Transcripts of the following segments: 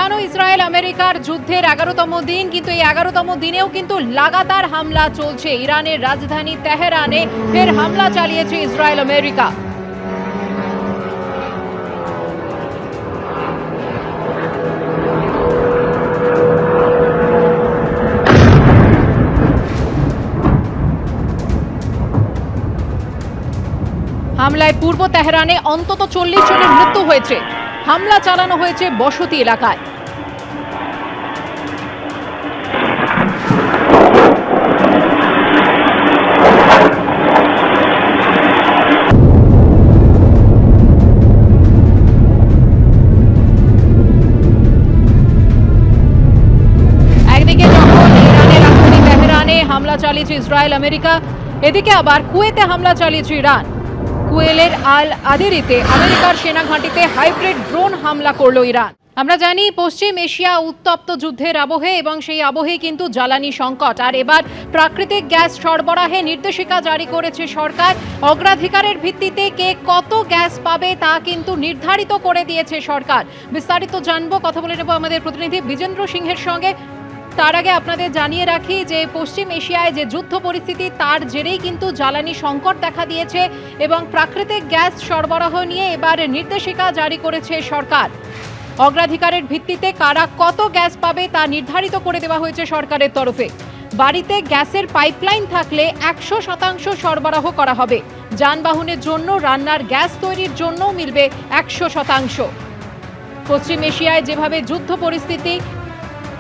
Iran ও Israel আমেরিকার যুদ্ধের 11তম দিন, কিন্তু এই 11তম দিনেও কিন্তু লাগাতার হামলা চলছে। ইরানের রাজধানী তেহরানে ফের হামলা চালিয়েছে ইসরায়েল আমেরিকা। হামলায় পূর্ব তেহরানে অন্তত 40 জনের মৃত্যু হয়েছে। হামলা চালানো হয়েছে বসতি এলাকায়। একদিকে যখন ইরানের রাজধানী তেহরানে হামলা চালিয়েছে ইসরায়েল আমেরিকা, এদিকে আবার কুয়েতে হামলা চালিয়েছে ইরান। কুয়েলের আল আদেরিতে আমেরিকার সেনা ঘাঁটিতে হাইব্রিড ড্রোন হামলা করল ইরান। আমরা জানি পশ্চিম এশিয়া উত্তপ্ত যুদ্ধের আবহে, এবং সেই আবহে কিন্তু জ্বালানি সংকট। আর এবার প্রাকৃতিক গ্যাস সরবরাহে নির্দেশিকা জারি করেছে সরকার। অগ্রাধিকারের ভিত্তিতে কে কত গ্যাস পাবে তা কিন্তু নির্ধারিত করে দিয়েছে সরকার। বিস্তারিত জানবো, কথা বলে নেব আমাদের প্রতিনিধি বিজেন্দ্র সিংহের সঙ্গে। তার আগে আপনাদের জানিয়ে রাখি যে পশ্চিম এশিয়ায় যে যুদ্ধ পরিস্থিতি, তার জেরেই কিন্তু জ্বালানি সংকট দেখা দিয়েছে, এবং প্রাকৃতিক গ্যাস সরবরাহ নিয়ে এবার নির্দেশিকা জারি করেছে সরকার। অগ্রাধিকারের ভিত্তিতে কারা কত গ্যাস পাবে তা নির্ধারিত করে দেওয়া হয়েছে সরকারের তরফে। বাড়িতে গ্যাসের পাইপলাইন থাকলে 100% সরবরাহ করা হবে। যানবাহনের জন্য, রান্নার গ্যাস তৈরির জন্যও মিলবে 100%। পশ্চিম এশিয়ায় যেভাবে যুদ্ধ পরিস্থিতি,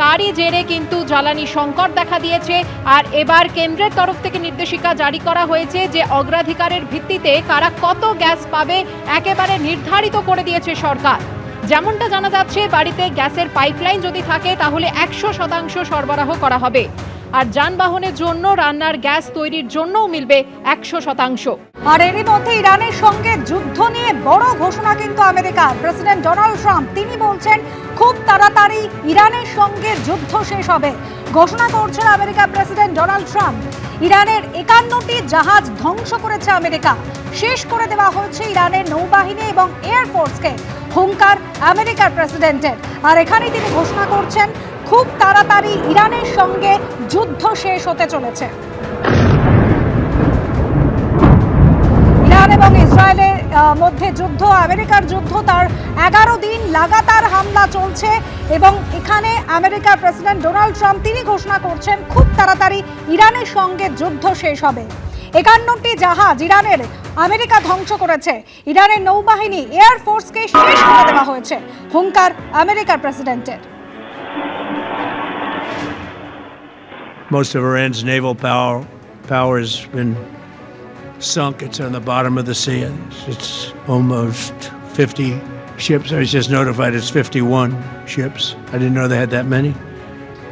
তারই জেরে কিন্তু জ্বালানি সংকট দেখা দিয়েছে। আর এবার কেন্দ্রের তরফ থেকে নির্দেশিকা জারি করা হয়েছে যে অগ্রাধিকারের ভিত্তিতে কারা কত গ্যাস পাবে একেবারে নির্ধারিত করে দিয়েছে সরকার। যেমনটা জানা যাচ্ছে, বাড়িতে গ্যাসের পাইপলাইন যদি থাকে তাহলে 100% সরবরাহ করা হবে। আর যানবাহনের জন্য, রান্নার গ্যাস তৈরির জন্যও মিলবে 100%। আর এরই মধ্যে ইরানের সঙ্গে যুদ্ধ নিয়ে বড় ঘোষণা কিন্তু আমেরিকার। প্রেসিডেন্ট ডোনাল্ড ট্রাম্প তিনি বলছেন খুব তাড়াতাড়ি ইরানের সঙ্গে যুদ্ধ শেষ হবে। ঘোষণা করছেন আমেরিকার প্রেসিডেন্ট ডোনাল্ড ট্রাম্প। ইরানের 51টি জাহাজ ধ্বংস করেছে আমেরিকা। শেষ করে দেওয়া হয়েছে ইরানের নৌবাহিনী এবং এয়ারফোর্সকে। হুঙ্কার আমেরিকার প্রেসিডেন্টের। আর এখানেই তিনি ঘোষণা করছেন খুব তাড়াতাড়ি ইরানের সঙ্গে যুদ্ধ শেষ হতে চলেছে। ইরান এবং ইসরায়েলের মধ্যে যুদ্ধ, আমেরিকার যুদ্ধ, তার 11 দিন লাগাতার হামলা চলছে, এবং এখানে আমেরিকার প্রেসিডেন্ট ডোনাল্ড ট্রাম্প তিনি ঘোষণা করছেন খুব তাড়াতাড়ি ইরানের সঙ্গে যুদ্ধ শেষ হবে। 51টি জাহাজ ইরানের আমেরিকা ধ্বংস করেছে। ইরানের নৌবাহিনী, এয়ারফোর্সকে শেষ করে দেওয়া হয়েছে। হুঙ্কার আমেরিকার প্রেসিডেন্টের। Most of Iran's naval power has been sunk. It's on the bottom of the sea. It's almost 50 ships. I was just notified it's 51 ships. I didn't know they had that many.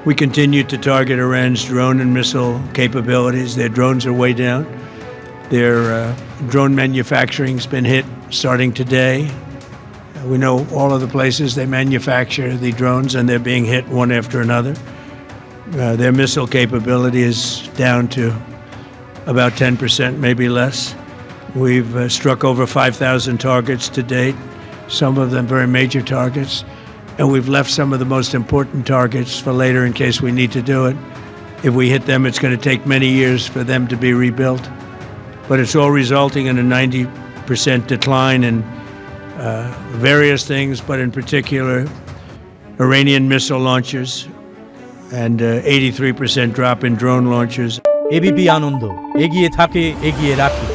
We continue to target Iran's drone and missile capabilities. Their drones are way down. Their drone manufacturing has been hit starting today. We know all of the places they manufacture the drones, and they're being hit one after another. Their missile capability is down to about 10%, maybe less. We've struck over 5,000 targets to date, some of them very major targets, and we've left some of the most important targets for later in case we need to do it. If we hit them, it's going to take many years for them to be rebuilt, but it's all resulting in a 90% decline in various things, but in particular Iranian missile launchers, and 83% drop in drone launchers. ABP Ananda, এগিয়ে থাকে, এগিয়ে রাখে।